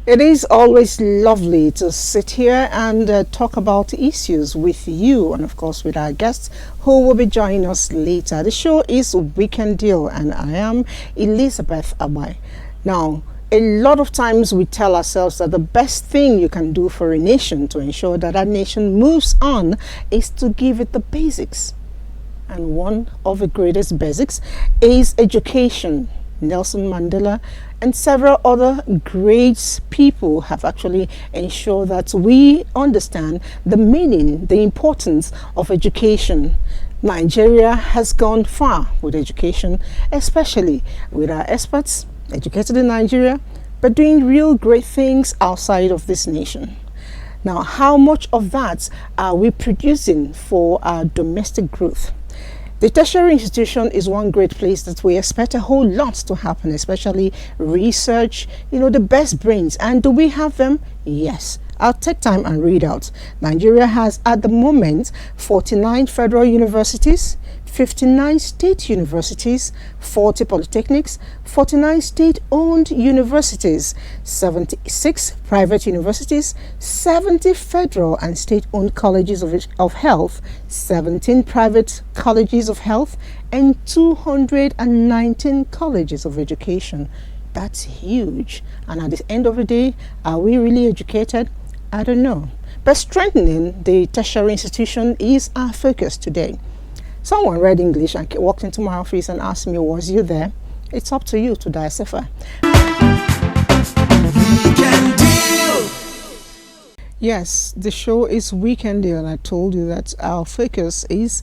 It is always lovely to sit here and talk about issues with you and, of course, with our guests who will be joining us later. The show is Weekend Deal, and I am Elizabeth Abai. Now, a lot of times we tell ourselves that the best thing you can do for a nation to ensure that that nation moves on is to give it the basics. And one of the greatest basics is education. Nelson Mandela and several other great people have actually ensured that we understand the meaning, the importance of education. Nigeria has gone far with education, especially with our experts educated in Nigeria, but doing real great things outside of this nation. Now, how much of that are we producing for our domestic growth? The tertiary institution is one great place that we expect a whole lot to happen, especially research, the best brains. And do we have them? Yes. I'll take time and read out. Nigeria has at the moment 49 federal universities, 59 state universities, 40 polytechnics, 49 state-owned universities, 76 private universities, 70 federal and state-owned colleges of health, 17 private colleges of health, and 219 colleges of education. That's huge. And at the end of the day, are we really educated? I don't know. But strengthening the tertiary institution is our focus today. Someone read English and walked into my office and asked me, was you there? It's up to you to decipher. Yes, the show is Weekend Deal, and I told you that our focus is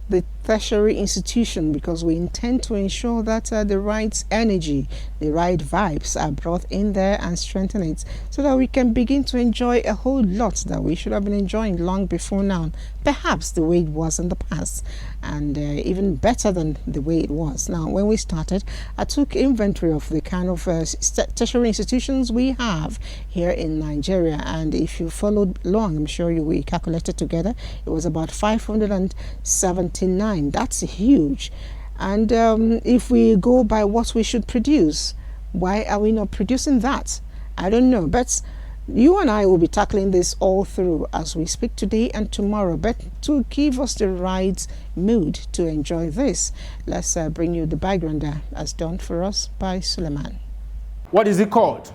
the tertiary institution because we intend to ensure that the right energy, the right vibes are brought in there and strengthen it so that we can begin to enjoy a whole lot that we should have been enjoying long before now. Perhaps the way it was in the past, and even better than the way it was. Now, when we started, I took inventory of the kind of tertiary institutions we have here in Nigeria, and if you followed along, I'm sure we calculated together, it was about 579. That's huge. And if we go by what we should produce, why are we not producing that? I don't know, but you and I will be tackling this all through as we speak today and tomorrow. But to give us the right mood to enjoy this, let's bring you the background as done for us by Suleiman. What is it called?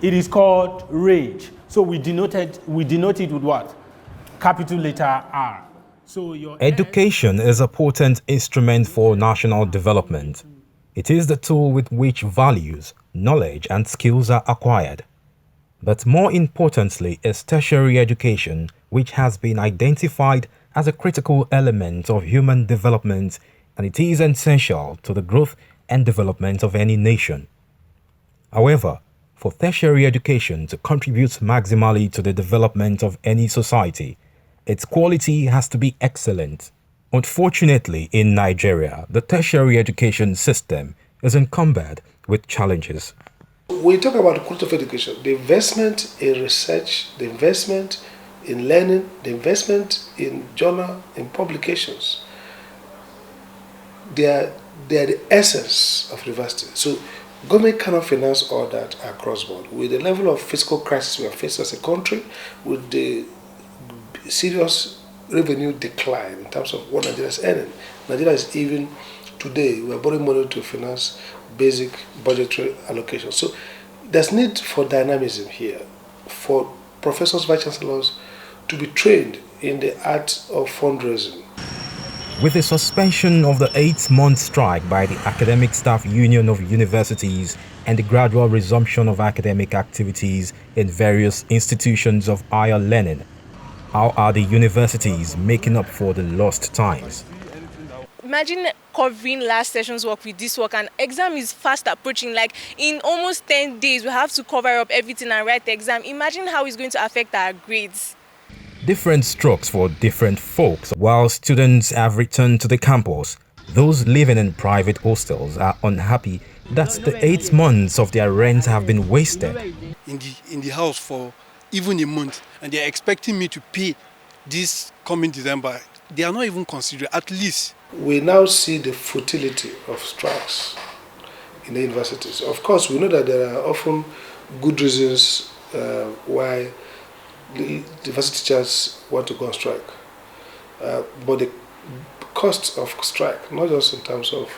It is called rage. So we denote it with what? Capital letter R. So education is a potent instrument for national development. It is the tool with which values, knowledge, and skills are acquired. But more importantly is tertiary education, which has been identified as a critical element of human development, and it is essential to the growth and development of any nation. However, for tertiary education to contribute maximally to the development of any society, its quality has to be excellent. Unfortunately, in Nigeria, the tertiary education system is encumbered with challenges. We talk about the quality of education, the investment in research, the investment in learning, the investment in journal, in publications. They are the essence of university. So government cannot finance all that across board. With the level of fiscal crisis we are facing as a country, with the serious revenue decline in terms of what Nigeria is earning. Nigeria is even today, we are borrowing money to finance basic budgetary allocation. So there's need for dynamism here, for professors, vice chancellors to be trained in the art of fundraising. With the suspension of the 8-month strike by the Academic Staff Union of Universities and the gradual resumption of academic activities in various institutions of higher learning. How are the universities making up for the lost times? Imagine covering last session's work with this work, and exam is fast approaching. Like in almost 10 days, we have to cover up everything and write the exam. Imagine how it's going to affect our grades. Different strokes for different folks. While students have returned to the campus, those living in private hostels are unhappy that the 8 months of their rent have been wasted. In the house for even a month, and they're expecting me to pay this coming December. They are not even considering, at least. We now see the futility of strikes in the universities. Of course, we know that there are often good reasons why the university teachers want to go on strike. But the cost of strike, not just in terms of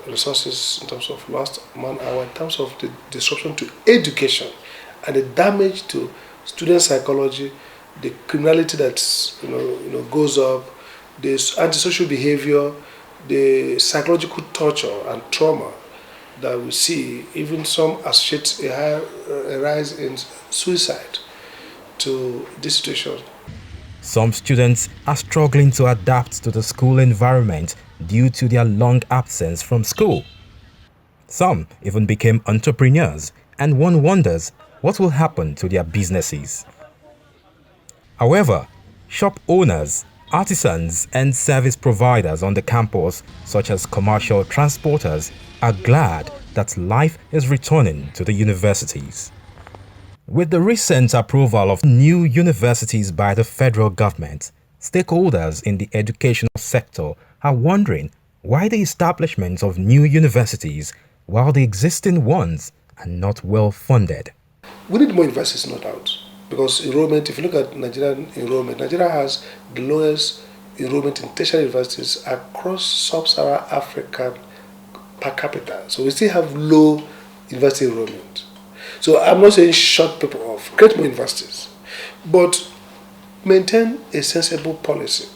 resources, in terms of lost man-hour, in terms of the disruption to education and the damage to student psychology, the criminality that goes up, the antisocial behavior, the psychological torture and trauma that we see, even some associate a rise in suicide to this situation. Some students are struggling to adapt to the school environment due to their long absence from school. Some even became entrepreneurs, and one wonders what will happen to their businesses. However, shop owners, artisans and service providers on the campus, such as commercial transporters, are glad that life is returning to the universities. With the recent approval of new universities by the federal government, stakeholders in the educational sector are wondering why the establishment of new universities while the existing ones are not well funded. We need more universities, no doubt, because enrollment, if you look at Nigerian enrollment, Nigeria has the lowest enrollment in tertiary universities across sub-Saharan Africa per capita. So we still have low university enrollment. So I'm not saying shut people off, create more universities, but maintain a sensible policy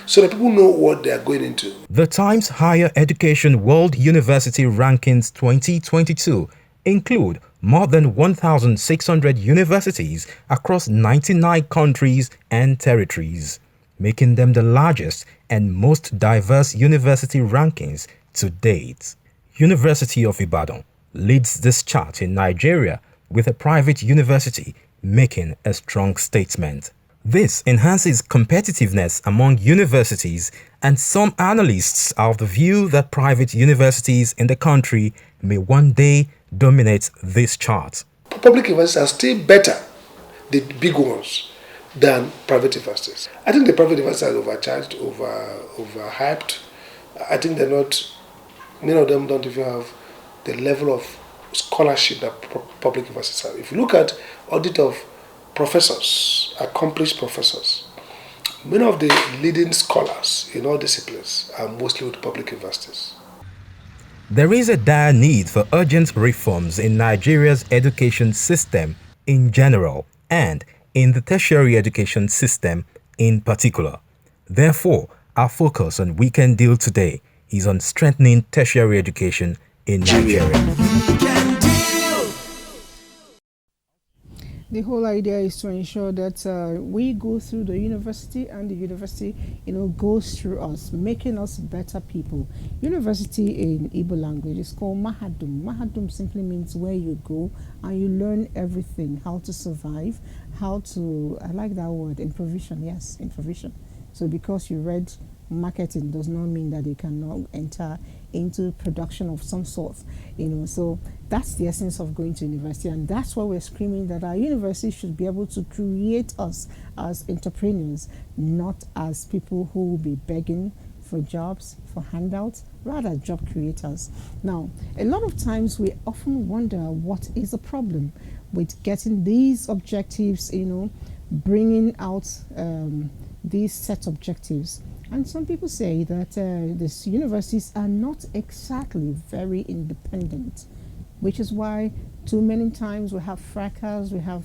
so that people know what they are going into. The Times Higher Education World University Rankings 2022 include more than 1,600 universities across 99 countries and territories, making them the largest and most diverse university rankings to date. University of Ibadan leads this chart in Nigeria, with a private university making a strong statement. This enhances competitiveness among universities, and some analysts are of the view that private universities in the country may one day dominate this chart. Public universities are still better, the big ones, than private universities. I think the private universities are overcharged, overhyped. I think they're not, many of them don't even have the level of scholarship that public universities have. If you look at audit of professors, accomplished professors, many of the leading scholars in all disciplines are mostly with public universities. There is a dire need for urgent reforms in Nigeria's education system in general and in the tertiary education system in particular. Therefore, our focus on Weekend Deal today is on strengthening tertiary education in Nigeria. The whole idea is to ensure that we go through the university and the university, goes through us, making us better people. University in Igbo language is called Mahadum. Mahadum simply means where you go and you learn everything, how to survive, how to, I like that word, improvisation, yes, improvisation. So because you read marketing does not mean that you cannot enter into production of some sort, so that's the essence of going to university, and that's why we're screaming that our university should be able to create us as entrepreneurs, not as people who will be begging for jobs, for handouts, rather job creators. Now, a lot of times we often wonder what is the problem with getting these objectives, bringing out these set objectives. And some people say that these universities are not exactly very independent, which is why too many times we have fracas, we have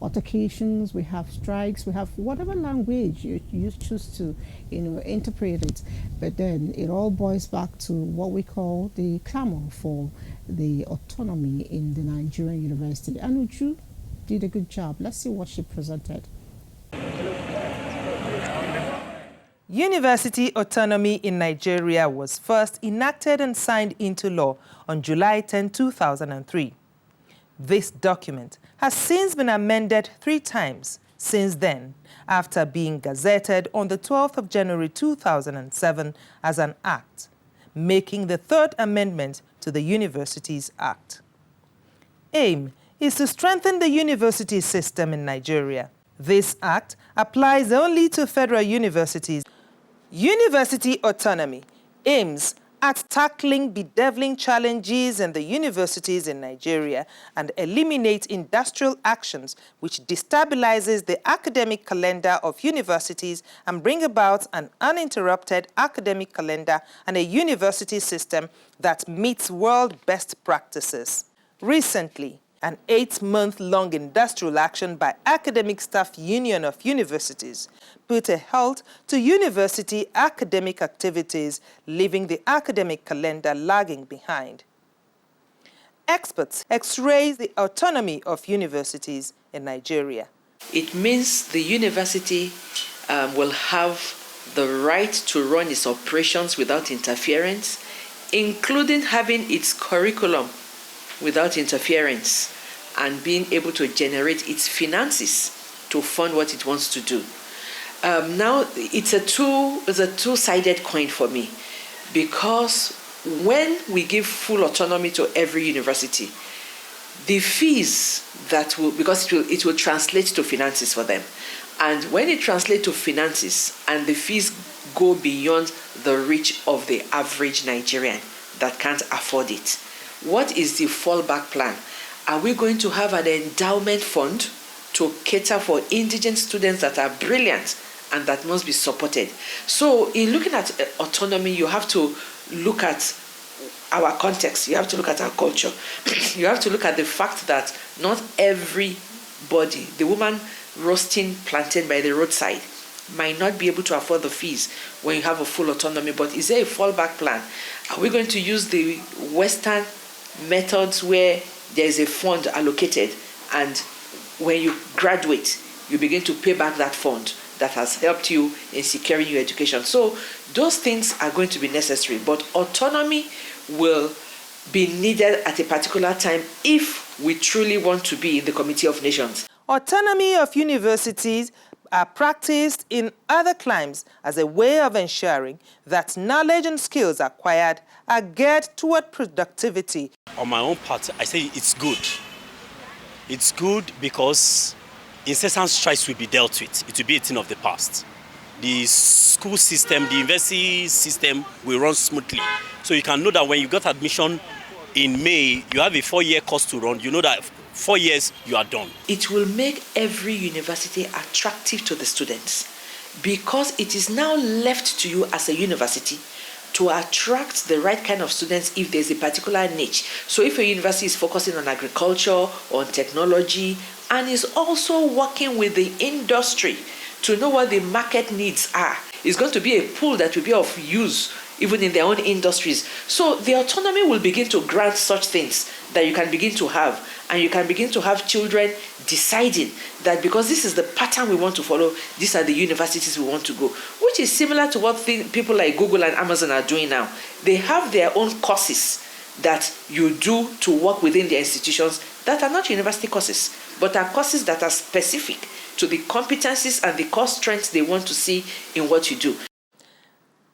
altercations, we have strikes, we have whatever language you choose to, interpret it. But then it all boils back to what we call the clamor for the autonomy in the Nigerian university. And Uju did a good job. Let's see what she presented. University autonomy in Nigeria was first enacted and signed into law on July 10, 2003. This document has since been amended 3 times since then, after being gazetted on the 12th of January 2007 as an act, making the 3rd amendment to the Universities Act. Aim is to strengthen the university system in Nigeria. This act applies only to federal universities. University autonomy aims at tackling bedeviling challenges in the universities in Nigeria and eliminate industrial actions which destabilizes the academic calendar of universities and bring about an uninterrupted academic calendar and a university system that meets world best practices. Recently, an 8-month-long industrial action by Academic Staff Union of Universities put a halt to university academic activities, leaving the academic calendar lagging behind. Experts x-ray the autonomy of universities in Nigeria. It means the university will have the right to run its operations without interference, including having its curriculum without interference and being able to generate its finances to fund what it wants to do. Now, it's a two-sided coin for me, because when we give full autonomy to every university, the fees because it will translate to finances for them. And when it translates to finances and the fees go beyond the reach of the average Nigerian that can't afford it, what is the fallback plan? Are we going to have an endowment fund to cater for indigent students that are brilliant and that must be supported? So in looking at autonomy, you have to look at our context, you have to look at our culture, you have to look at the fact that not everybody, the woman roasting plantain by the roadside, might not be able to afford the fees when you have a full autonomy. But is there a fallback plan? Are we going to use the Western methods where there is a fund allocated and when you graduate, you begin to pay back that fund that has helped you in securing your education? So those things are going to be necessary, but autonomy will be needed at a particular time if we truly want to be in the Committee of Nations. Autonomy of universities are practiced in other climes as a way of ensuring that knowledge and skills acquired are geared toward productivity. On my own part, I say it's good. It's good because incessant strikes will be dealt with. It will be a thing of the past. The school system, the university system will run smoothly. So you can know that when you got admission in May, you have a 4-year course to run. You know that 4 years, you are done. It will make every university attractive to the students, because it is now left to you as a university to attract the right kind of students if there's a particular niche. So if a university is focusing on agriculture, on technology, and is also working with the industry to know what the market needs are, it's going to be a pool that will be of use even in their own industries. So the autonomy will begin to grant such things that you can begin to have, and you can begin to have children deciding that because this is the pattern we want to follow, these are the universities we want to go, which is similar to what people like Google and Amazon are doing now. They have their own courses that you do to work within their institutions that are not university courses, but are courses that are specific to the competencies and the core strengths they want to see in what you do.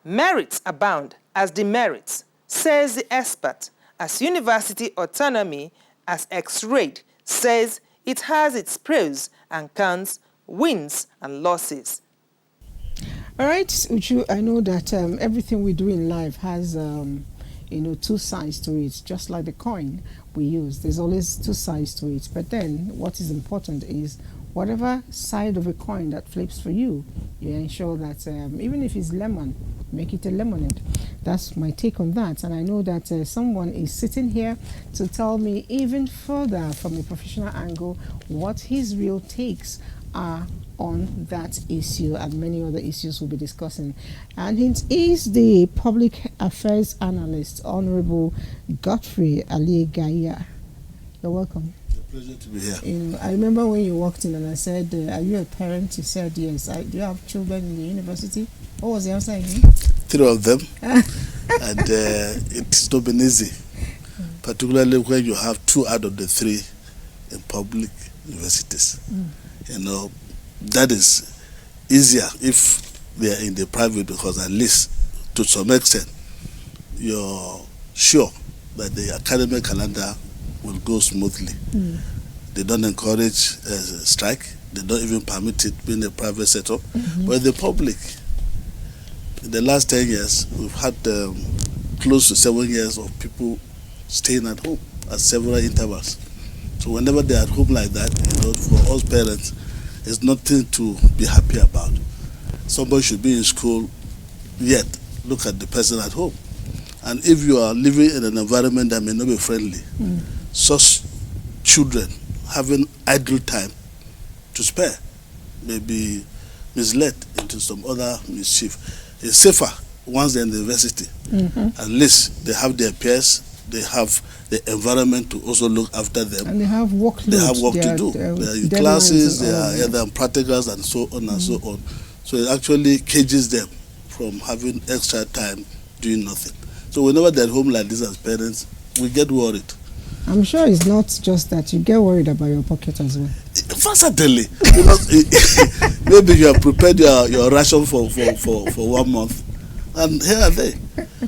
Merits abound as demerits, says the expert, as university autonomy, as X-rayed, says it has its pros and cons, wins and losses. All right, Uju, I know that everything we do in life has, two sides to it, just like the coin we use. There's always 2 sides to it. But then what is important is whatever side of a coin that flips for you, you ensure that even if it's lemon, make it a lemonade. That's my take on that. And I know that someone is sitting here to tell me even further from a professional angle what his real takes are on that issue and many other issues we'll be discussing. And it is the public affairs analyst, Honorable Godfrey Aligaya. You're welcome. It's a pleasure to be here. I remember when you walked in and I said, are you a parent? You said, yes. Do you have children in the university? What was the answer again? 3 of them. And it's not been easy, particularly when you have 2 out of the 3 in public universities. You know, that is easier if they are in the private, because at least to some extent you're sure that the academic calendar will go smoothly. They don't encourage a strike. They don't even permit it being a private setup. But the public, in the last 10 years, we've had close to 7 years of people staying at home at several intervals. So whenever they're at home like that, you know, for us parents, it's nothing to be happy about. Somebody should be in school, yet look at the person at home. And if you are living in an environment that may not be friendly, such children having idle time to spare may be misled into some other mischief. It's safer once they're in the university. At least they have their peers, they have the environment to also look after them. And they have work to do. They are in classes, they are either in practicals and so on and so on. So it actually cages them from having extra time doing nothing. So whenever they're at home like this as parents, we get worried. I'm sure it's not just that you get worried about your pocket as well. Certainly. Because maybe you have prepared your ration for 1 month, and here are they.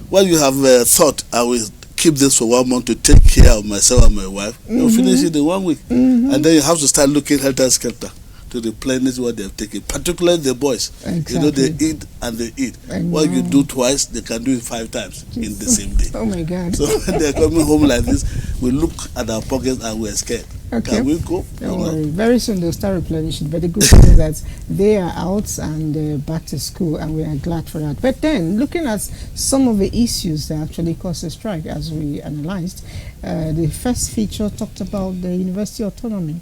Well, you have thought, I will keep this for 1 month to take care of myself and my wife. You'll finish it in 1 week. And then you have to start looking helter-skelter to replenish what they have taken, particularly the boys. Exactly. You know, they eat and they eat. What you do twice, they can do it 5 times in the same day. Oh my God. So when they're coming home like this, we look at our pockets and we're scared. Okay. Can we go? Don't worry. Very soon they'll start replenishing. But the good thing is that they are out and back to school, and we are glad for that. But then, looking at some of the issues that actually caused the strike, as we analyzed, the first feature talked about the university autonomy.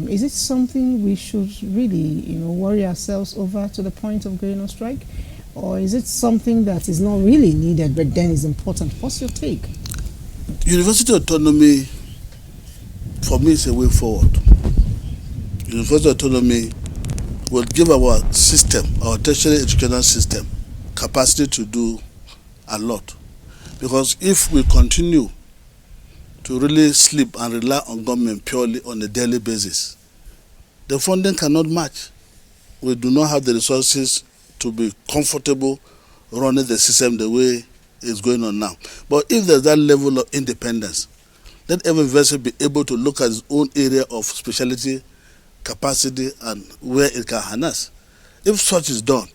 Is it something we should really, worry ourselves over to the point of going on strike? Or is it something that is not really needed but then is important? What's your take? University autonomy, for me, is a way forward. University autonomy will give our system, our tertiary educational system, capacity to do a lot. Because if we continue to really sleep and rely on government purely on a daily basis, the funding cannot match. We do not have the resources to be comfortable running the system the way it's going on now. But if there's that level of independence, let every university be able to look at its own area of specialty, capacity, and where it can harness. If such is done,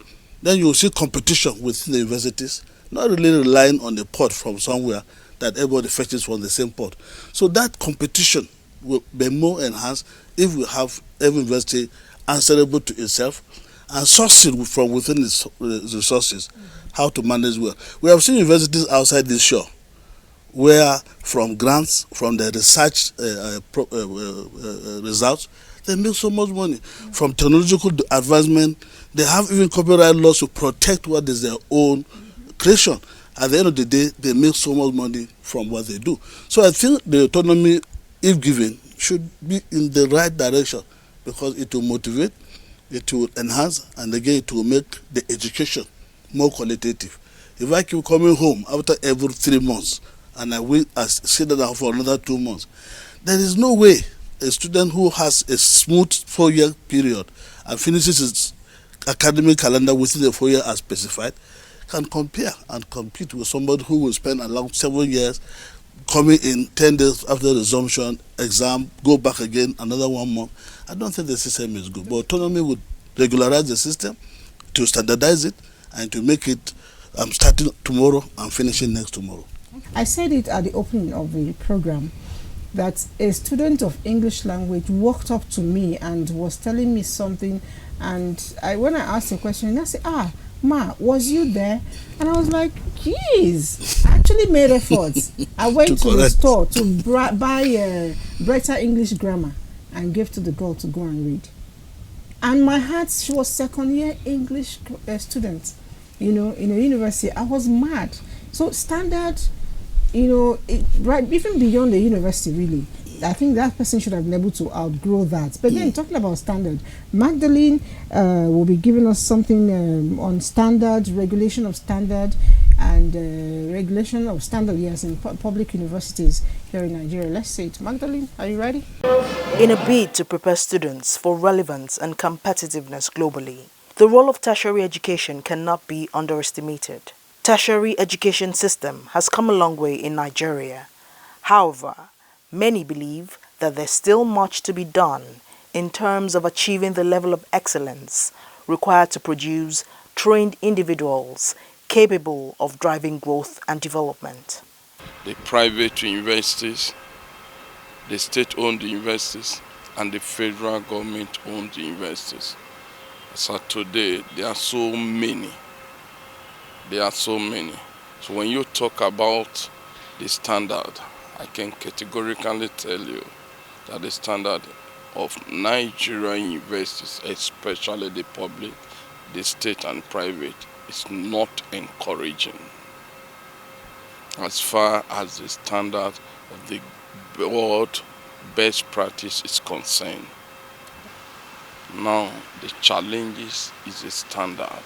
then you will see competition within the universities, not really relying on the pot from somewhere that everybody fetches from the same pot. So that competition will be more enhanced if we have every university answerable to itself and sourcing from within its resources how to manage well. We have seen universities outside this shore where from grants, from the research results, they make so much money. From technological advancement, they have even copyright laws to protect what is their own creation. At the end of the day, they make so much money from what they do. So I think the autonomy, if given, should be in the right direction, because it will motivate, it will enhance, and again, it will make the education more qualitative. If I keep coming home after every 3 months, and I will sit down for another 2 months, there is no way a student who has a smooth 4-year period and finishes his academic calendar within the 4 years as specified can compare and compete with somebody who will spend around 7 years, coming in 10 days after resumption, exam, go back again another 1 month. I don't think the system is good. But autonomy would regularize the system, to standardize it, and to make it starting tomorrow and finishing next tomorrow. I said it at the opening of the program that a student of English language walked up to me and was telling me something, and when I asked a question, I said, Ma, was you there? And I was like, geez, I actually made efforts. I went to the correct. store to buy better English grammar and gave to the girl to go and read. And my heart, she was second year English student, you know, in a university. I was mad. So standard, you know, right, even beyond the university, really. I think that person should have been able to outgrow that. But then talking about standard, Magdalene will be giving us something on standard, regulation of standard, and regulation of standard, yes, in public universities here in Nigeria. Let's say it. Magdalene, are you ready? In a bid to prepare students for relevance and competitiveness globally, the role of tertiary education cannot be underestimated. Tertiary education system has come a long way in Nigeria. However, many believe that there's still much to be done in terms of achieving the level of excellence required to produce trained individuals capable of driving growth and development. The private universities, the state-owned universities, and the federal government-owned universities. So today, there are so many. There are so many. So when you talk about the standard, I can categorically tell you that the standard of Nigerian universities, especially the public, the state and private, is not encouraging as far as the standard of the world best practice is concerned. Now, the challenges is the standard,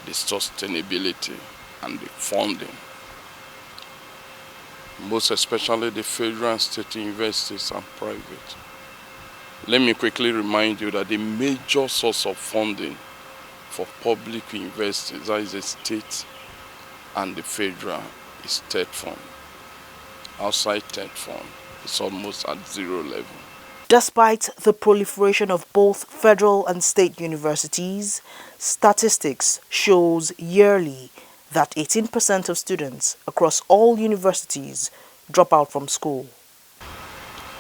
the sustainability, and the funding. Most especially the federal and state universities and private. Let me quickly remind you that the major source of funding for public universities, that is the state and the federal, is TED fund. Outside TED fund, it's almost at zero level. Despite the proliferation of both federal and state universities, statistics shows yearly that 18% of students across all universities drop out from school.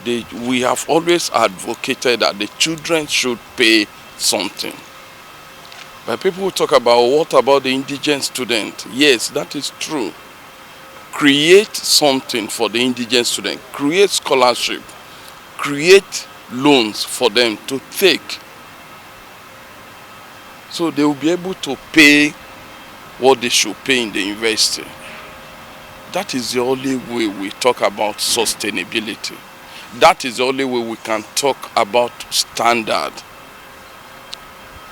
We have always advocated that the children should pay something. But people talk about, what about the indigent student? Yes, that is true. Create something for the indigent student. Create scholarship. Create loans for them to take. So they will be able to pay what they should pay in the university. That is the only way we talk about sustainability. That is the only way we can talk about standard.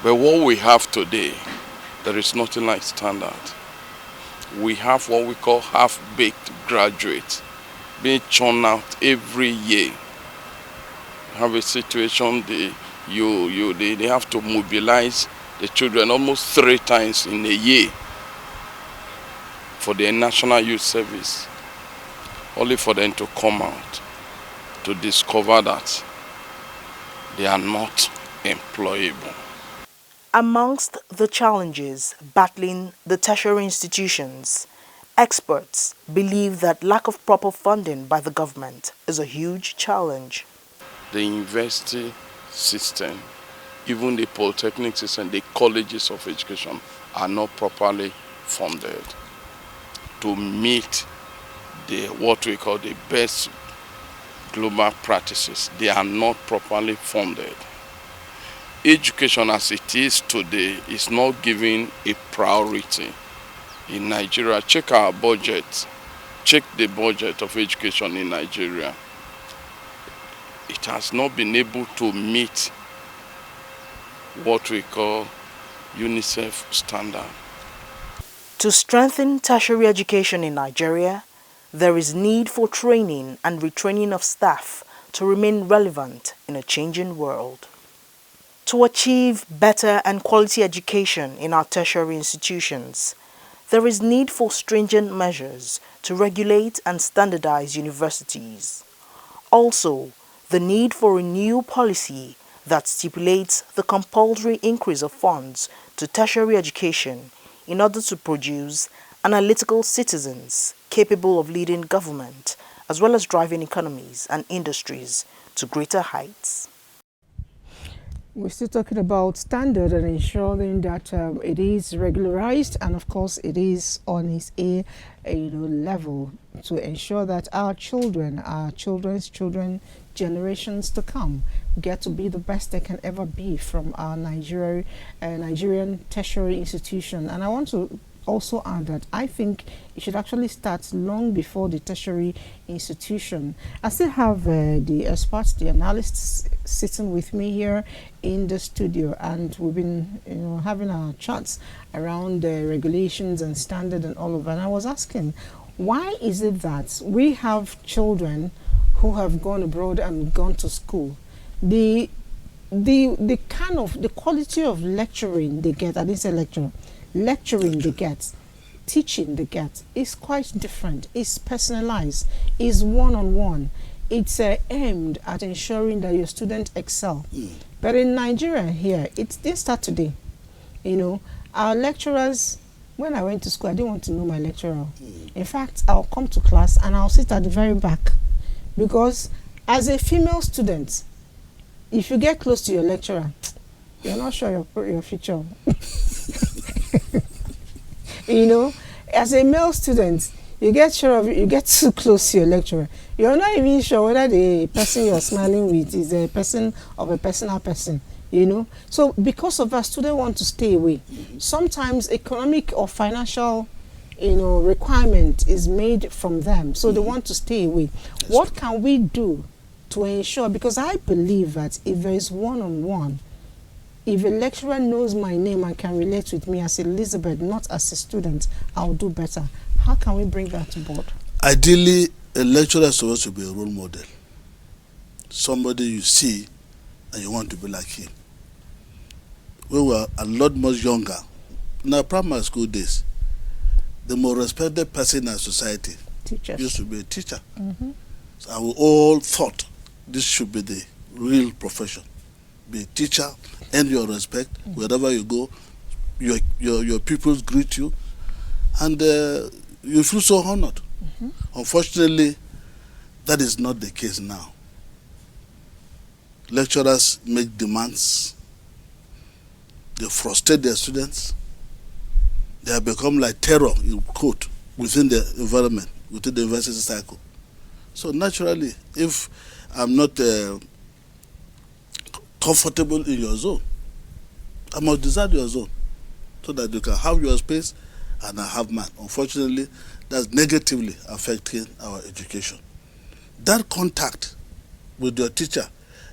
But what we have today, there is nothing like standard. We have what we call half-baked graduates being churned out every year. You have a situation, they have to mobilize the children almost 3 times in a year for their National Youth Service, only for them to come out to discover that they are not employable. Amongst the challenges battling the tertiary institutions, experts believe that lack of proper funding by the government is a huge challenge. The university system, even the polytechnic system, the colleges of education are not properly funded to meet what we call the best global practices. They are not properly funded. Education as it is today is not given a priority in Nigeria. Check our budget. Check the budget of education in Nigeria. It has not been able to meet what we call UNICEF standard. To strengthen tertiary education in Nigeria, there is need for training and retraining of staff to remain relevant in a changing world. To achieve better and quality education in our tertiary institutions, there is need for stringent measures to regulate and standardize universities. Also, the need for a new policy that stipulates the compulsory increase of funds to tertiary education in order to produce analytical citizens capable of leading government as well as driving economies and industries to greater heights. We're still talking about standard and ensuring that it is regularized, and of course it is on its level to ensure that our children, our children's children, generations to come get to be the best they can ever be from our Nigerian tertiary institution. And I want to also add that I think it should actually start long before the tertiary institution. I still have the experts, the analysts sitting with me here in the studio, and we've been having our chats around the regulations and standard and all of that. And I was asking, why is it that we have children who have gone abroad and gone to school? The kind of the quality of lecturing they get, I didn't say lecturer, lecturing they get, teaching they get is quite different. It's personalized, it's one-on-one. It's aimed at ensuring that your students excel. But in Nigeria here, it didn't start today. Our lecturers, when I went to school, I didn't want to know my lecturer. In fact, I'll come to class and I'll sit at the very back, because as a female student, if you get close to your lecturer, you're not sure your future. As a male student, you get too close to your lecturer. You're not even sure whether the person you're smiling with is a person of a personal person. So because of that, students want to stay away. Sometimes economic or financial requirement is made from them, so they want to stay away. What can we do to ensure? Because I believe that if there is one-on-one, if a lecturer knows my name and can relate with me as Elizabeth, not as a student, I'll do better. How can we bring that to board? Ideally, a lecturer is supposed to be a role model. Somebody you see and you want to be like him. We were a lot much younger. In our primary school days, the more respected person in our society used to be a teacher. So we all thought this should be the real profession. Be a teacher, earn your respect wherever you go. Your pupils greet you, and you feel so honored. Unfortunately, that is not the case now. Lecturers make demands. They frustrate their students. They have become like terror, in quote, within the environment, within the university cycle. So naturally, if I'm not comfortable in your zone, I must desert your zone so that you can have your space and I have mine. Unfortunately, that's negatively affecting our education. That contact with your teacher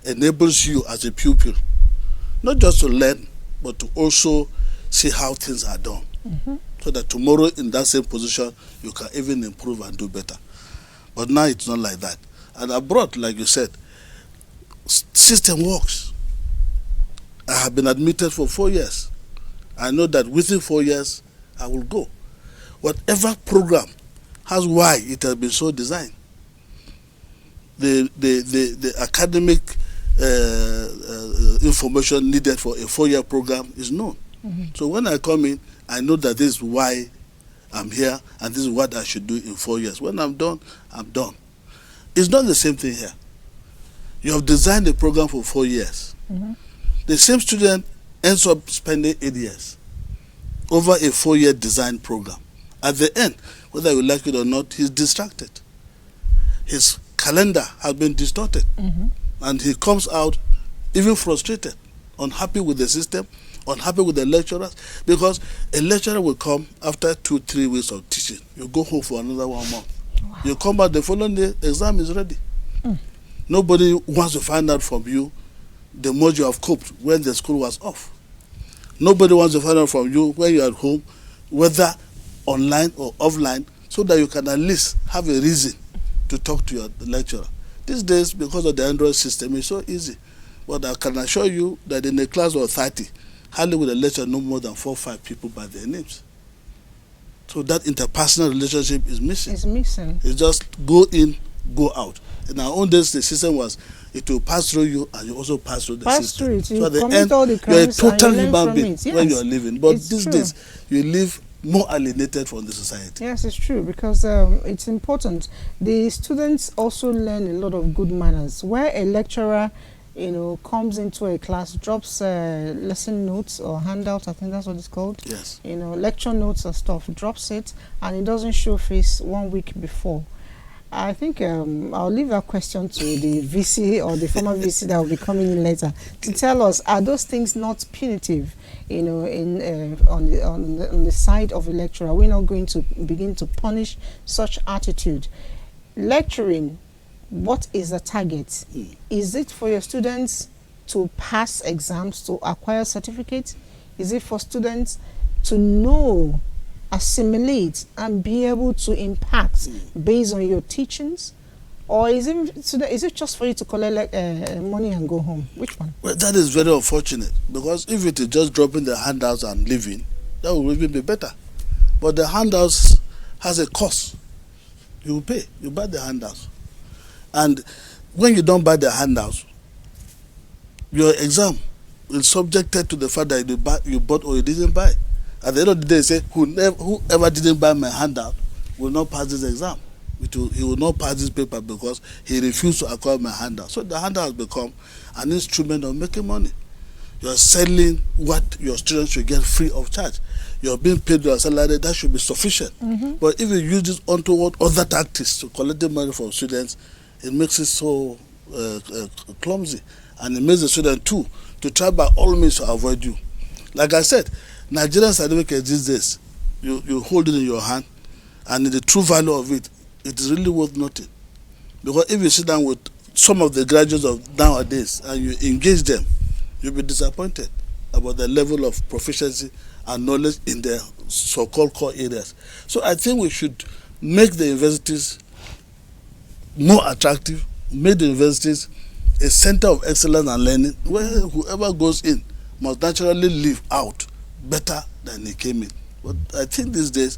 enables you as a pupil not just to learn, but to also see how things are done. So that tomorrow in that same position, you can even improve and do better. But now it's not like that. And abroad, like you said, system works. I have been admitted for 4 years. I know that within 4 years, I will go. Whatever program has why it has been so designed. The academic information needed for a 4-year program is known. So when I come in, I know that this is why I'm here and this is what I should do in 4 years. When I'm done, I'm done. It's not the same thing here. You have designed a program for 4 years. The same student ends up spending 8 years over a 4-year design program. At the end, whether you like it or not, he's distracted. His calendar has been distorted. And he comes out even frustrated, unhappy with the system, unhappy with the lecturers, because a lecturer will come after 2-3 weeks of teaching. You go home for another 1 month. Wow. You come back the following day, exam is ready. Nobody wants to find out from you the more you have coped when the school was off. Nobody wants to find out from you when you're at home, whether online or offline, so that you can at least have a reason to talk to your lecturer. These days, because of the Android system, it's so easy. But I can assure you that in a class of 30, hardly will a lecturer know more than 4 or 5 people by their names. So that interpersonal relationship is missing. It's missing. It's just go in, go out. In our own days, the system was it will pass through you and you also pass through the system. Through it. So at the end, you're a total human being when you're living. But these days, you live more alienated from the society. Yes, it's true, because it's important. The students also learn a lot of good manners. Where a lecturer comes into a class, drops lesson notes or handouts, I think that's what it's called. Yes. Lecture notes or stuff, drops it, and it doesn't show face 1 week before. I think I'll leave that question to the VC or the former VC that will be coming in later to tell us, are those things not punitive, on the side of a lecturer? Are we not going to begin to punish such attitude? Lecturing, what is the target? Is it for your students to pass exams, to acquire certificates? Is it for students to know, assimilate, and be able to impact based on your teachings? Or is it just for you to collect money and go home? Which one? Well, that is very unfortunate, because if it is just dropping the handouts and leaving, that would even be better. But the handouts has a cost. You pay, you buy the handouts. And when you don't buy the handouts, your exam is subjected to the fact that you bought or you didn't buy. At the end of the day, say, whoever didn't buy my handout will not pass this exam. He will not pass this paper because he refused to acquire my handout. So the handout has become an instrument of making money. You are selling what your students should get free of charge. You are being paid your salary, that should be sufficient. But if you use this untoward other tactics to collect the money from students, it makes it so clumsy, and it makes the student too to try by all means to avoid you. Like I said, Nigerian certificate these days, you hold it in your hand, and the true value of it, it is really worth nothing. Because if you sit down with some of the graduates of nowadays and you engage them, you'll be disappointed about the level of proficiency and knowledge in their so-called core areas. So I think we should make the universities more attractive, make the universities a center of excellence and learning, where whoever goes in must naturally leave out better than he came in. But I think these days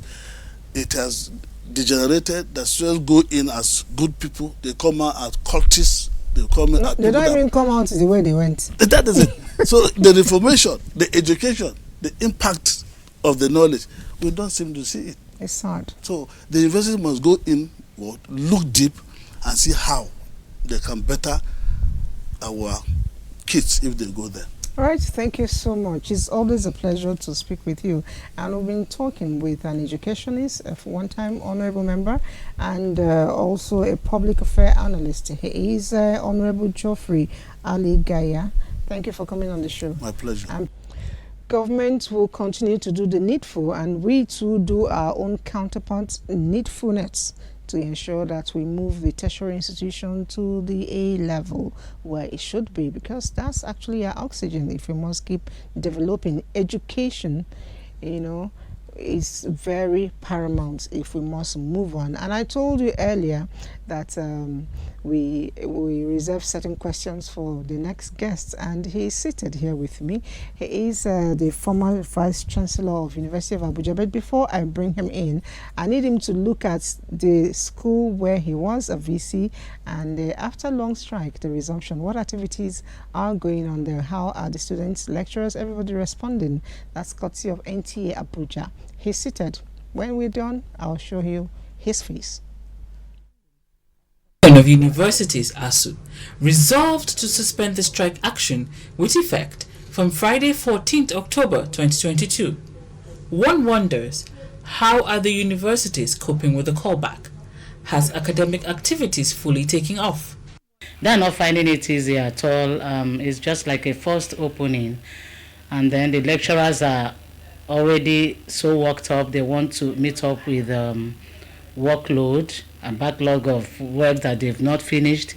it has degenerated. The students go in as good people, they come out as cultists. They don't even come out the way they went. That is it. So the reformation, the education, the impact of the knowledge, we don't seem to see it. It's sad. So the university must go in, look deep, and see how they can better our kids if they go there. All right, thank you so much. It's always a pleasure to speak with you. And we've been talking with an educationist, a one-time honorable member, and also a public affairs analyst. He is Honorable Geoffrey Ali Gaya. Thank you for coming on the show. My pleasure. Government will continue to do the needful, and we too do our own counterpart needfulness to ensure that we move the tertiary institution to the A level where it should be, because that's actually our oxygen. If we must keep developing education, is very paramount if we must move on. And I told you earlier that we reserve certain questions for the next guest, and he is seated here with me. He is the former Vice Chancellor of University of Abuja. But before I bring him in, I need him to look at the school where he was a VC, and after long strike, the resumption. What activities are going on there? How are the students, lecturers, everybody responding? That's courtesy of NTA Abuja. He's seated. When we're done, I'll show you his face. Of Universities ASU resolved to suspend the strike action with effect from Friday 14th October 2022. One wonders, how are the universities coping with the callback? Has academic activities fully taken off? They're not finding it easy at all. It's just like a forced opening, and then the lecturers are already so worked up. They want to meet up with workload and backlog of work that they've not finished.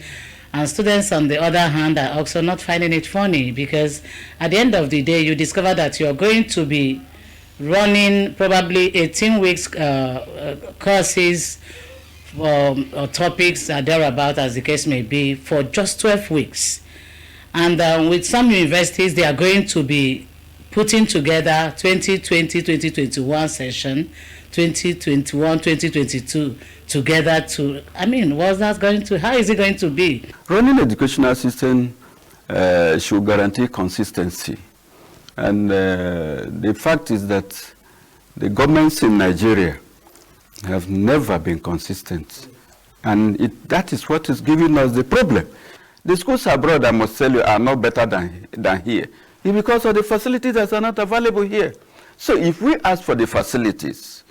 And students, on the other hand, are also not finding it funny, because at the end of the day, you discover that you're going to be running probably 18 weeks courses or topics thereabout, as the case may be, for just 12 weeks. And with some universities, they are going to be putting together 2020-2021 session, 2021-2022 together to, how is it going to be? Running educational system should guarantee consistency. And the fact is that the governments in Nigeria have never been consistent. And that is what is giving us the problem. The schools abroad, I must tell you, are not better than here. It's because of the facilities that are not available here. So if we ask for the facilities,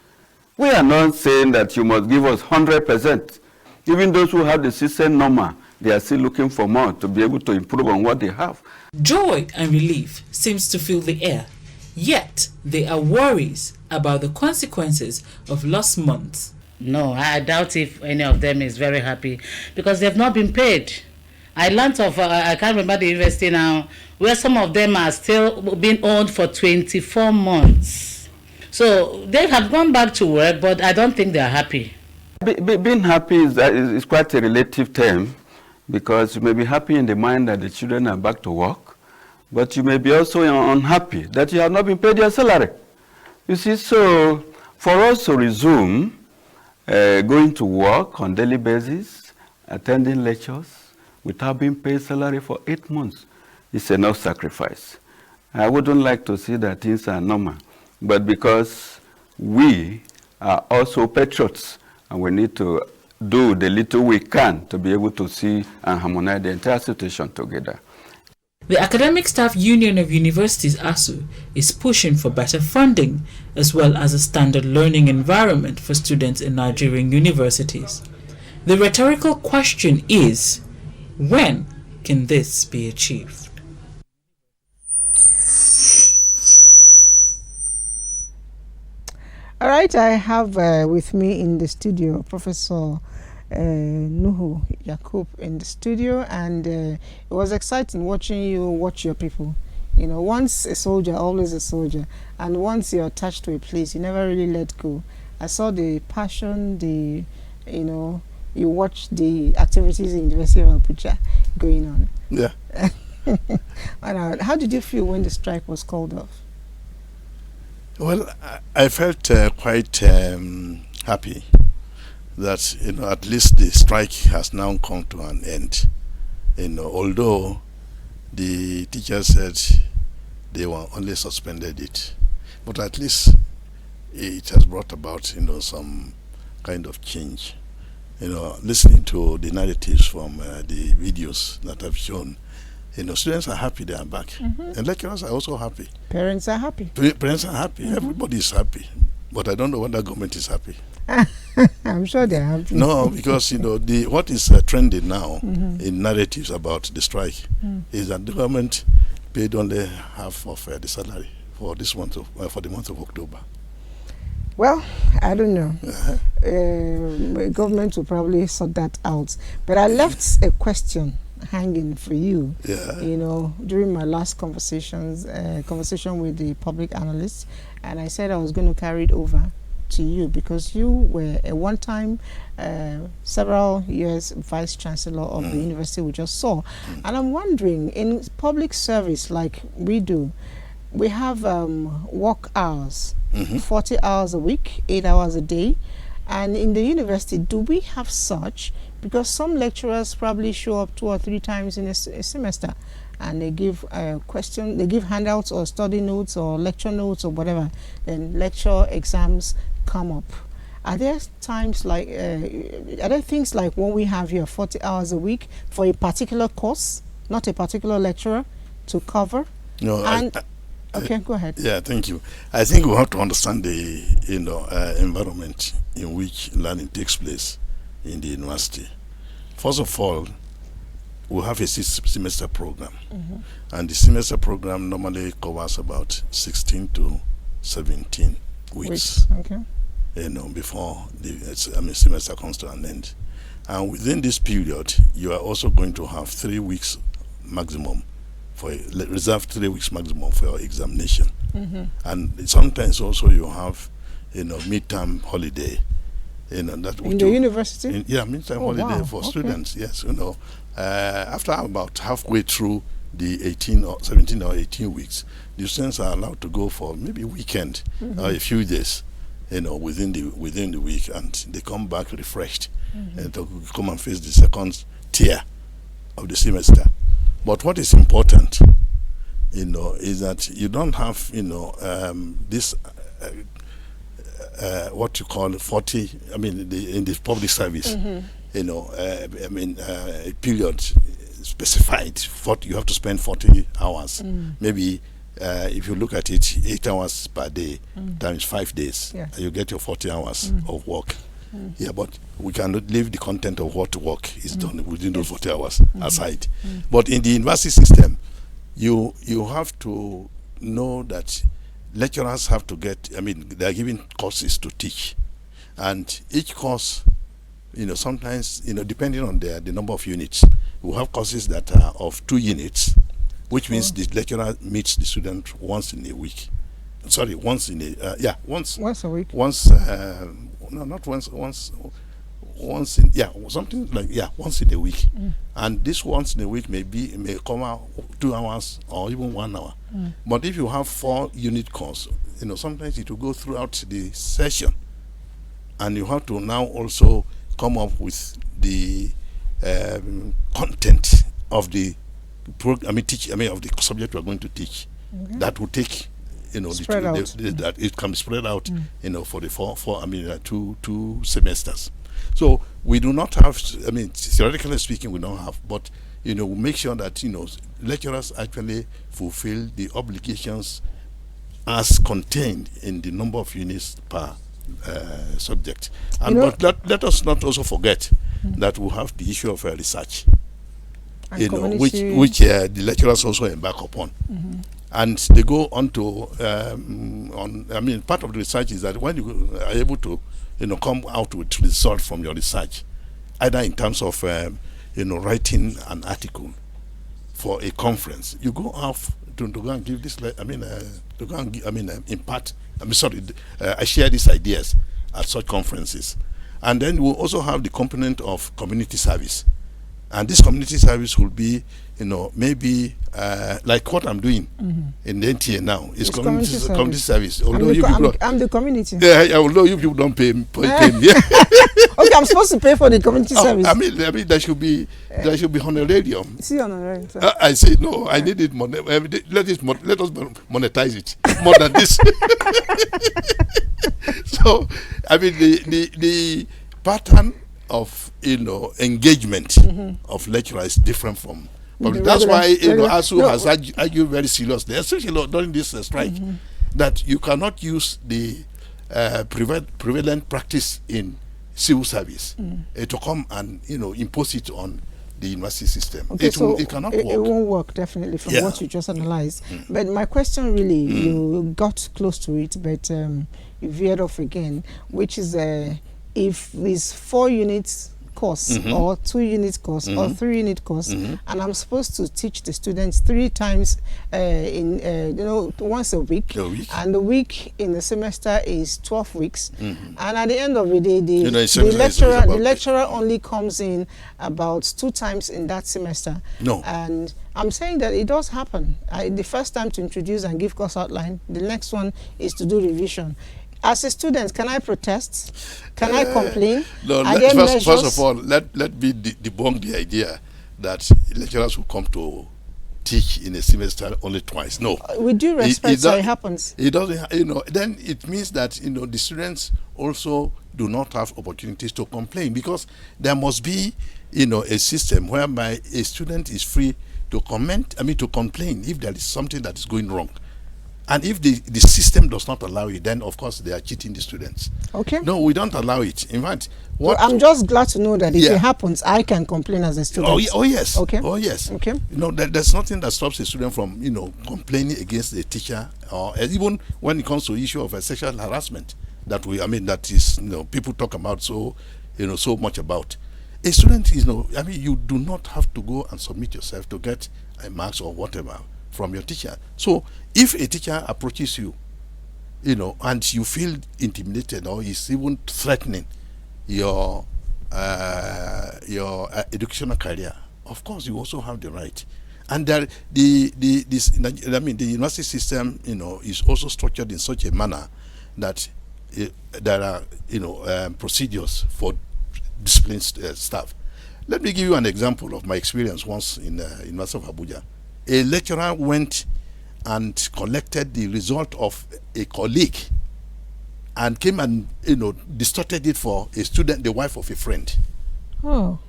we are not saying that you must give us 100%. Even those who have the system normal, they are still looking for more to be able to improve on what they have. Joy and relief seems to fill the air. Yet, there are worries about the consequences of lost months. No, I doubt if any of them is very happy because they've not been paid. I learned of, I can't remember the university now, where some of them are still being owed for 24 months. So they have gone back to work, but I don't think they are happy. Being happy is quite a relative term, because you may be happy in the mind that the children are back to work, but you may be also unhappy that you have not been paid your salary. You see, so for us to resume going to work on daily basis, attending lectures, without being paid salary for 8 months, is enough sacrifice. I wouldn't like to see that things are normal, but because we are also patriots, and we need to do the little we can to be able to see and harmonize the entire situation together. The Academic Staff Union of Universities, ASU, is pushing for better funding as well as a standard learning environment for students in Nigerian universities. The rhetorical question is, when can this be achieved? All right, I have with me in the studio Professor Nuhu Yakub in the studio, and it was exciting watching you watch your people. You know, once a soldier, always a soldier, and once you're attached to a place, you never really let go. I saw the passion, you watch the activities in the University of Abuja going on. Yeah. How did you feel when the strike was called off? Well, I felt quite happy that at least the strike has now come to an end. Although the teachers said they were only suspended it, but at least it has brought about some kind of change. Listening to the narratives from the videos that I've shown, students are happy they are back. And lecturers are also happy. Parents are happy. Parents are happy. Everybody is happy. But I don't know whether government is happy. I'm sure they're happy. No, because what is trending now in narratives about the strike is that the government paid only half of the salary for this month for the month of October. Well, I don't know. Government will probably sort that out. But I left a question hanging for you. Yeah. During my last conversation with the public analysts, and I said I was going to carry it over to you because you were a one-time, several years vice chancellor of the university we just saw. And I'm wondering, in public service like we do, we have work hours, 40 hours a week, 8 hours a day. And in the university, do we have such? Because some lecturers probably show up 2 or 3 times in a semester, and they give they give handouts or study notes or lecture notes or whatever. Then lecture exams come up. Are there times like, are there things like what we have here, 40 hours a week for a particular course, not a particular lecturer to cover? No, okay, go ahead. Yeah, thank you. I think we have to understand the environment in which learning takes place in the university. First of all, we have a semester program, and the semester program normally covers about 16 to 17 weeks. Okay. Before the semester comes to an end, and within this period, you are also going to have 3 weeks maximum reserved 3 weeks maximum for your examination. And sometimes also you have midterm holiday that in the university. Midterm holiday for students. Yes, after about halfway through the 17 or 18 weeks, the students are allowed to go for maybe a weekend or a few days within the week, and they come back refreshed and to come and face the second tier of the semester. But what is important, is that you don't have, this, what you call 40, in the public service, a period specified. You have to spend 40 hours. Maybe if you look at it, 8 hours per day times 5 days, you get your 40 hours of work. Yeah, but we cannot leave the content of what work is done within those 40 hours aside. But in the university system, you have to know that lecturers have to get, they are given courses to teach. And each course, sometimes, depending on the number of units, we have courses that are of 2 units, which means the lecturer meets the student once in a week. Sorry, once in a, once a week. Once, no, not once in, something like, once in a week. And this once in a week may come out 2 hours or even 1 hour. But if you have 4 unit course, sometimes it will go throughout the session. And you have to now also come up with the content of the of the subject we are going to teach. That will take, that it can be spread out, for the two semesters. So we do not have, theoretically speaking, we don't have, but we make sure that lecturers actually fulfill the obligations as contained in the number of units per subject. And but let us not also forget that we have the issue of research, which the lecturers also embark upon. And they go on to part of the research is that when you are able to come out with results from your research, either in terms of writing an article for a conference, you go off to go and give this, to go and impart. I share these ideas at such conferences. And then we'll also have the component of community service. And this community service will be, maybe like what I'm doing in the NTA now. It's community service. Although I'm the community. Yeah, although you people don't pay me. Okay, I'm supposed to pay for the community service. There should be honorarium. See honorarium. I say no. I need it. Let us monetize it more than this. So, the pattern of engagement of lecturers is different from public. That's why ASU has argued very seriously, especially during this strike, that you cannot use the prevalent practice in civil service to come and impose it on the university system. Okay, It cannot work. It won't work, definitely, from what you just analyzed. But my question really, you got close to it, but you veered off again, which is if it's 4 units course or 2 unit course or 3 unit course, and I'm supposed to teach the students 3 times once a week, and the week in the semester is 12 weeks, and at the end of the day, the lecturer only comes in about 2 times in that semester. And I'm saying that it does happen. The first time to introduce and give course outline, the next one is to do revision. As a student, can I protest? Can I complain? No, first of all, let me debunk the idea that lecturers will come to teach in a semester only twice. No. With due respect, it happens. It doesn't, then it means that, the students also do not have opportunities to complain, because there must be, a system whereby a student is free to to complain if there is something that is going wrong. And if the system does not allow it, then of course they are cheating the students. Okay. No, we don't allow it. In fact, I'm just glad to know that if it happens, I can complain as a student. Oh yes. Okay. Oh yes. Okay. There's nothing that stops a student from complaining against the teacher, or even when it comes to the issue of sexual harassment that that is people talk about so much about. A student you do not have to go and submit yourself to get a marks or whatever from your teacher. So if a teacher approaches you, and you feel intimidated or is even threatening your educational career, of course you also have the right. And the university system, is also structured in such a manner that there are procedures for disciplined staff. Let me give you an example of my experience once in the University of Abuja. A lecturer went and collected the result of a colleague and came and distorted it for a student, the wife of a friend. Oh.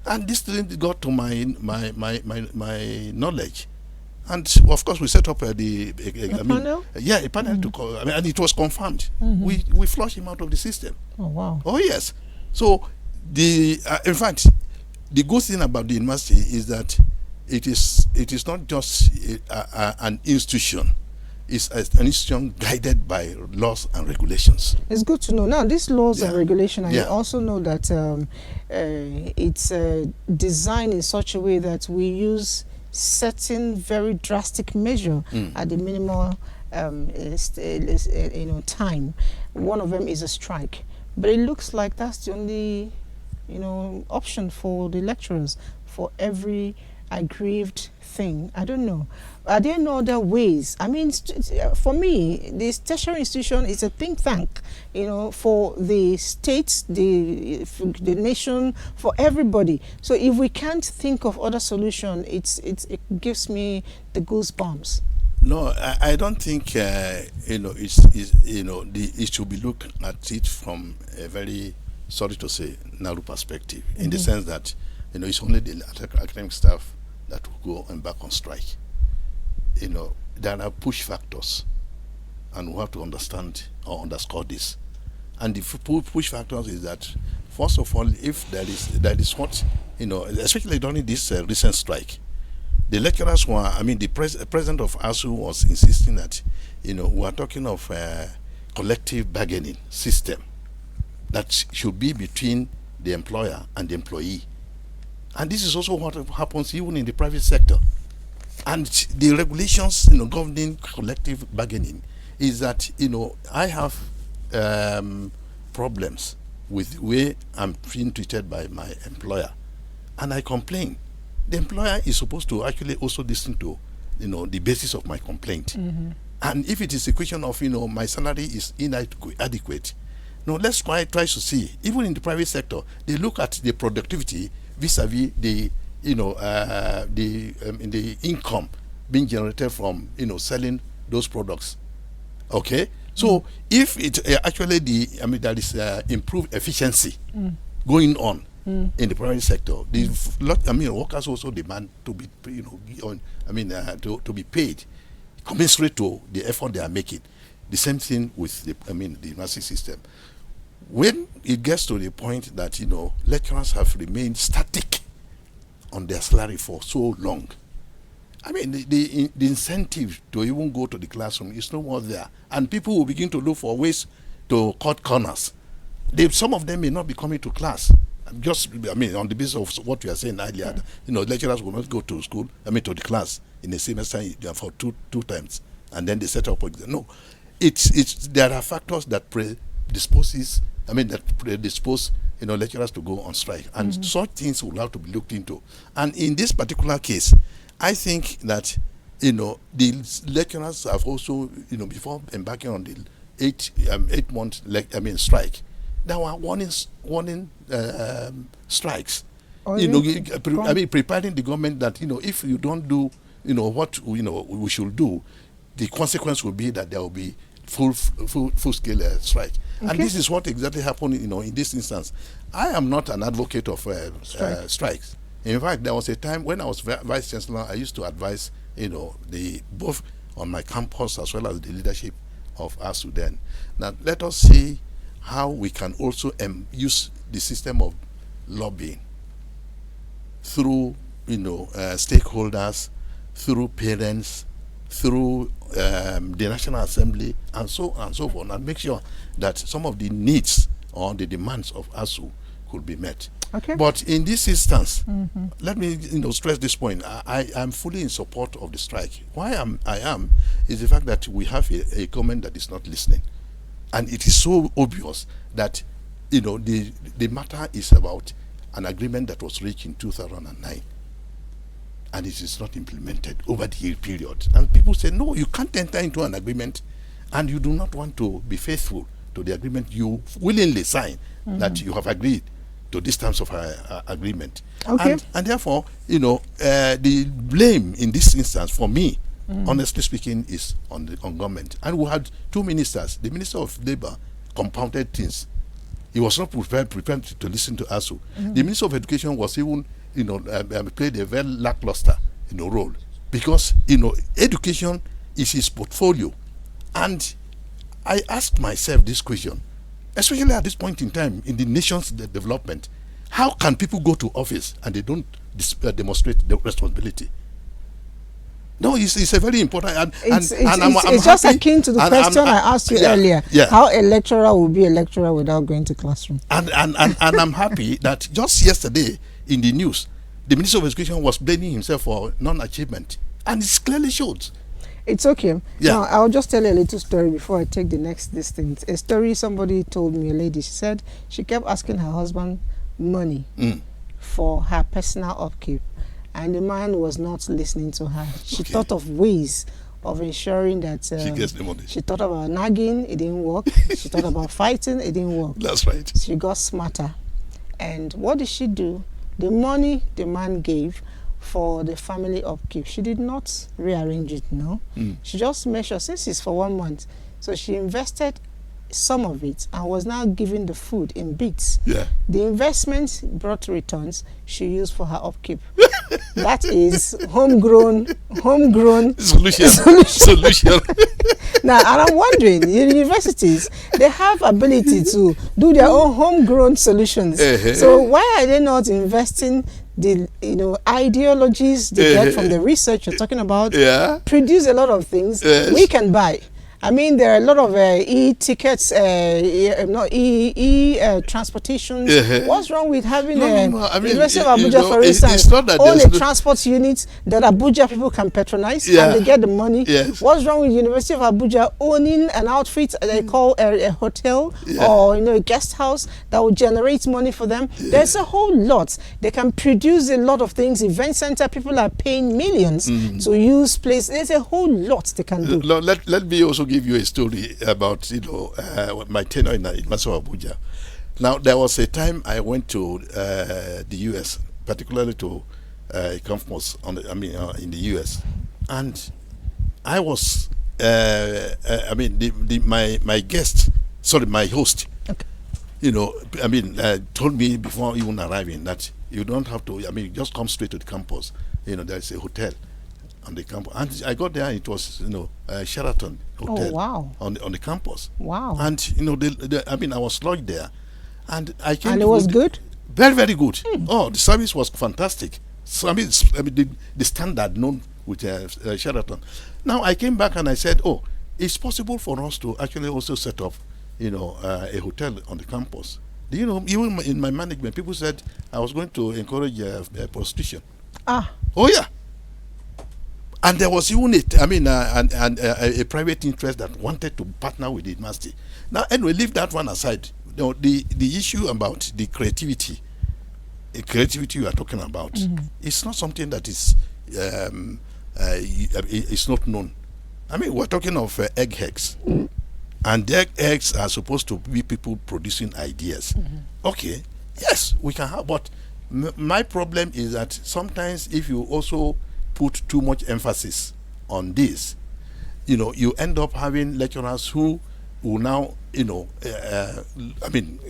And this didn't got to my knowledge. And of course, we set up the panel? A panel to call, and it was confirmed. Mm-hmm. We flushed him out of the system. Oh, wow. Oh, yes. So, in fact, the good thing about the university is that it is not just an institution. It's an institution guided by laws and regulations. It's good to know. Now, these laws and regulations, I also know that it's designed in such a way that we use certain very drastic measure at the minimal time. One of them is a strike. But it looks like that's the only option for the lecturers for every aggrieved thing. I don't know. Are there no other ways? I mean, for me, this tertiary institution is a think tank, for the states, the nation, for everybody. So if we can't think of other solution, it gives me the goosebumps. No, I don't think it should be looked at it from a very, sorry to say, narrow perspective, in the sense that it's only the academic staff that will go and back on strike. There are push factors, and we have to understand or underscore this. And the push factors is that, first of all, if there is what, especially during this recent strike, the lecturers were, the president of ASU was insisting that, we are talking of a collective bargaining system that should be between the employer and the employee. And this is also what happens even in the private sector. And the regulations, governing collective bargaining is that, I have problems with the way I'm being treated by my employer, and I complain. The employer is supposed to actually also listen to, the basis of my complaint. And if it is a question of, my salary is inadequate, let's try to see. Even in the private sector, they look at the productivity vis-a-vis the the income being generated from selling those products. Okay, so if it actually there is improved efficiency going on in the private sector, the workers also demand to be to be paid commensurate to the effort they are making. The same thing with the university system. When it gets to the point that lecturers have remained static on their salary for so long, the incentive to even go to the classroom is no more there, and people will begin to look for ways to cut corners. Some of them may not be coming to class, just on the basis of what we are saying earlier. Lecturers will not go to school, to the class in a semester for two times, and then they set up. No, there are factors that predispose lecturers to go on strike, and such things will have to be looked into. And in this particular case, I think that the lecturers have also before embarking on the 8 month strike, there were warning strikes. Preparing the government that if you don't do what we should do, the consequence will be that there will be full scale strike. Okay. And this is what exactly happened in this instance. I am not an advocate of strikes. In fact, there was a time when I was vice chancellor, I used to advise both on my campus as well as the leadership of ASU then. Now let us see how we can also use the system of lobbying through stakeholders, through parents, through the National Assembly, and so on and so forth, and make sure that some of the needs or the demands of ASU could be met. Okay. But in this instance, let me stress this point. I am fully in support of the strike. Why I am is the fact that we have a government that is not listening, and it is so obvious that the matter is about an agreement that was reached in 2009. And it is not implemented over the period. And people say, no, you can't enter into an agreement and you do not want to be faithful to the agreement you willingly sign, that you have agreed to these terms of agreement. Okay. And therefore, the blame in this instance, for me, honestly speaking, is on government. And we had two ministers. The Minister of Labour compounded things. He was not prepared to listen to ASU. The Minister of Education was even, played a very lackluster, role, because, education is his portfolio. And I asked myself this question, especially at this point in time in the nation's development, how can people go to office and they don't demonstrate the responsibility? No, it's a very important. It's just akin to the question I asked you earlier. Yeah. How a lecturer will be a lecturer without going to classroom. And I'm happy that just yesterday in the news, the Minister of Education was blaming himself for non-achievement, and it clearly shows. It's okay. Yeah. Now, I'll just tell you a little story before I take the next distance. A story somebody told me, a lady, she said she kept asking her husband money for her personal upkeep, and the man was not listening to her. She thought of ways of ensuring that she gets the money. She thought about nagging, it didn't work. She thought about fighting, it didn't work. That's right. She got smarter. And what did she do? The money the man gave for the family upkeep, she did not rearrange it, no. She just made sure, since it's for 1 month, so she invested some of it and was now giving the food in bits. Yeah. The investment brought returns she used for her upkeep. That is homegrown solution. Now, and I'm wondering, in universities, they have ability to do their own homegrown solutions. So why are they not investing the ideologies they get from the research you're talking about? Produce a lot of things we can buy. I mean, there are a lot of e-tickets, transportations. What's wrong with having University of Abuja, for instance, own a transport unit that Abuja people can patronize and they get the money? What's wrong with University of Abuja owning an outfit they call a hotel or a guest house that will generate money for them? There's a whole lot. They can produce a lot of things. Event center, people are paying millions to use place. There's a whole lot they can do. Let me also give you a story about my tenure in University of Abuja. Now, there was a time I went to the US, particularly to a conference in the US, and I was my host, told me before even arriving that you don't have to, just come straight to the campus. There's a hotel on the campus, and I got there. It was Sheraton Hotel. Oh, wow. on the campus. Wow. And I was lodged there, and I came. And it was good. Very, very good. Oh, the service was fantastic. So the standard known with Sheraton. Now I came back and I said, oh, it's possible for us to actually also set up, a hotel on the campus. Do you know, even in my management, people said I was going to encourage prostitution. Ah. Oh yeah. And there was even a private interest that wanted to partner with the university. Now, anyway, leave that one aside. The issue about the creativity you are talking about, it's not something that is it's not known. We're talking of eggs, and the eggs are supposed to be people producing ideas. Okay, yes, we can have, but my problem is that sometimes if you also put too much emphasis on this, you end up having lecturers who will now,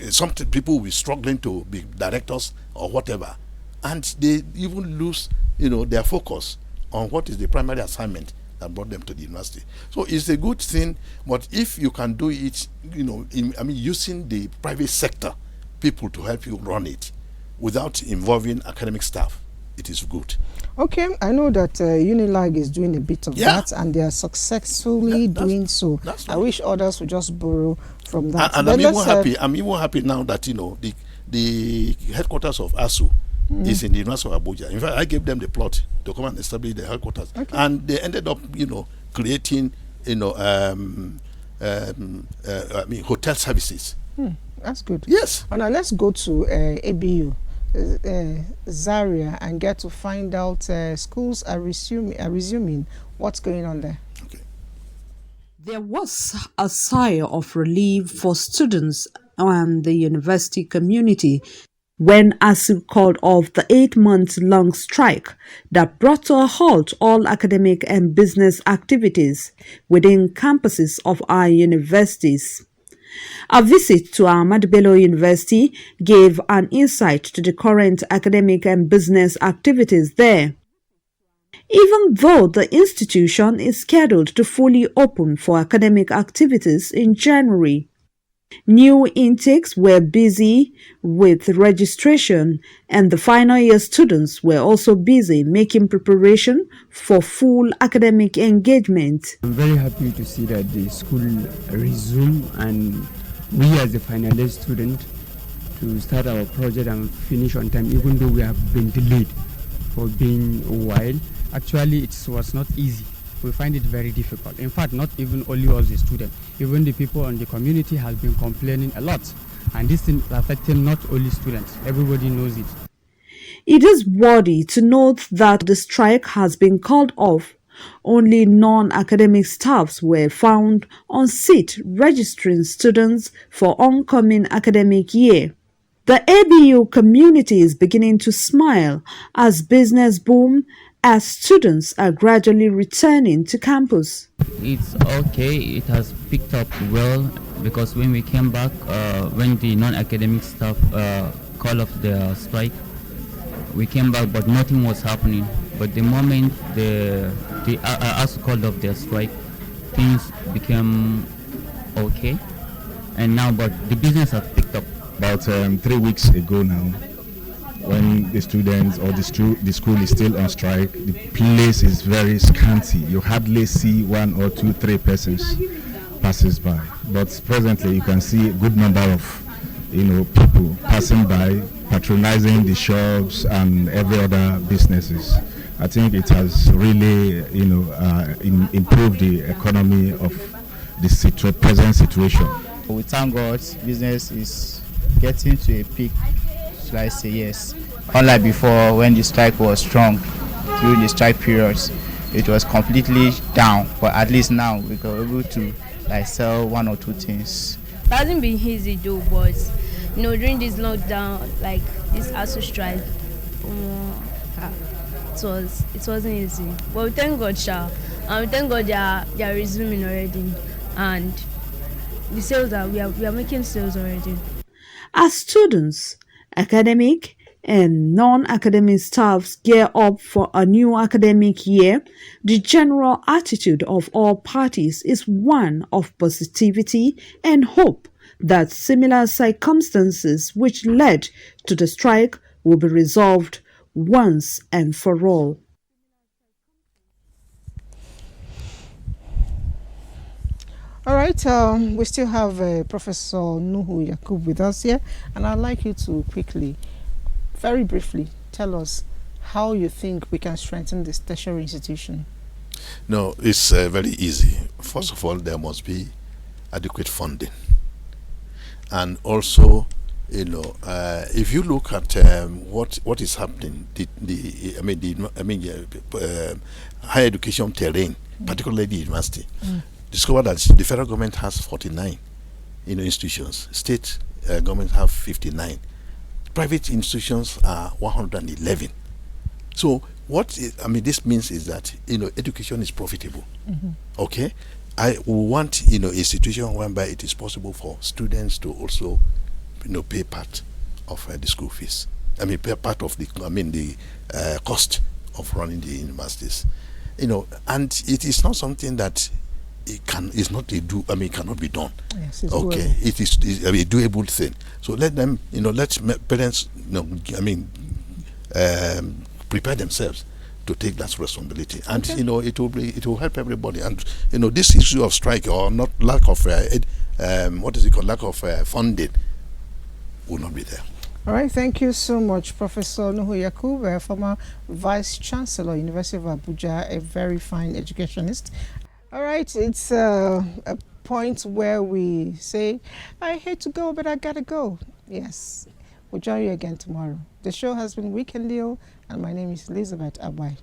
some people will be struggling to be directors or whatever, and they even lose, their focus on what is the primary assignment that brought them to the university. So it's a good thing, but if you can do it, using the private sector people to help you run it without involving academic staff, it is good. Okay, I know that Unilag is doing a bit of that, and they are successfully doing so. I wish others would just borrow from that. And I'm even happy now that the headquarters of ASU is in the University of Abuja. In fact, I gave them the plot to come and establish the headquarters, and they ended up, creating, hotel services. That's good. Yes. And now let's go to ABU. Zaria, and get to find out schools are resuming. What's going on there? Okay. There was a sigh of relief for students and the university community when ASU called off the 8-month-long strike that brought to a halt all academic and business activities within campuses of our universities. A visit to Ahmadu Bello University gave an insight to the current academic and business activities there. Even though the institution is scheduled to fully open for academic activities in January, new intakes were busy with registration, and the final year students were also busy making preparation for full academic engagement. I'm very happy to see that the school resumed, and we as the final year student to start our project and finish on time, even though we have been delayed for being a while. Actually, it was not easy. We find it very difficult. In fact, not even only us the students, even the people in the community have been complaining a lot. And this thing is affecting not only students, everybody knows it. It is worthy to note that the strike has been called off. Only non-academic staffs were found on seat registering students for oncoming academic year. The ABU community is beginning to smile as business boom as students are gradually returning to campus. It's okay, it has picked up well, because when we came back, when the non-academic staff called off their strike, we came back but nothing was happening. But the moment the ASU called off their strike, things became okay. And now, but the business has picked up. About 3 weeks ago now, when the students or the school is still on strike, the place is very scanty. You hardly see 1 or 2, 3 persons passes by. But presently, you can see a good number of people passing by, patronizing the shops and every other businesses. I think it has really, improved the economy of the present situation. We thank God, business is getting to a peak. So I say yes. Unlike before, when the strike was strong, during the strike periods, it was completely down. But at least now we are able to sell 1 or 2 things. It hasn't been easy though, but during this lockdown, like this ASU strike, it wasn't easy. But we thank God, and we thank God they are resuming already, and the sales we are making sales already. As students, academic and non-academic staffs gear up for a new academic year, the general attitude of all parties is one of positivity and hope that similar circumstances which led to the strike will be resolved once and for all. All right, we still have Professor Nuhu Yakub with us here, and I'd like you to quickly, very briefly, tell us how you think we can strengthen this tertiary institution. No, it's very easy. First of all, there must be adequate funding, and also, if you look at what is happening, higher education terrain, particularly the university. Discovered that the federal government has 49 institutions, state governments have 59, private institutions are 111. So this means is that education is profitable. Okay, I want a situation whereby it is possible for students to also pay part of the school fees. Pay part of the cost of running the universities. And it is not something that it cannot be done. Yes, it's okay, doable. It is a doable thing. So let them, let parents, prepare themselves to take that responsibility, and okay. It will help everybody. And this issue of strike or not lack of lack of funding will not be there. All right, thank you so much, Professor Nuhu Yakub, former Vice Chancellor, University of Abuja, a very fine educationist. All right, it's a point where we say, I hate to go, but I gotta go. Yes, we'll join you again tomorrow. The show has been Weekend Leo, and my name is Elizabeth Abai.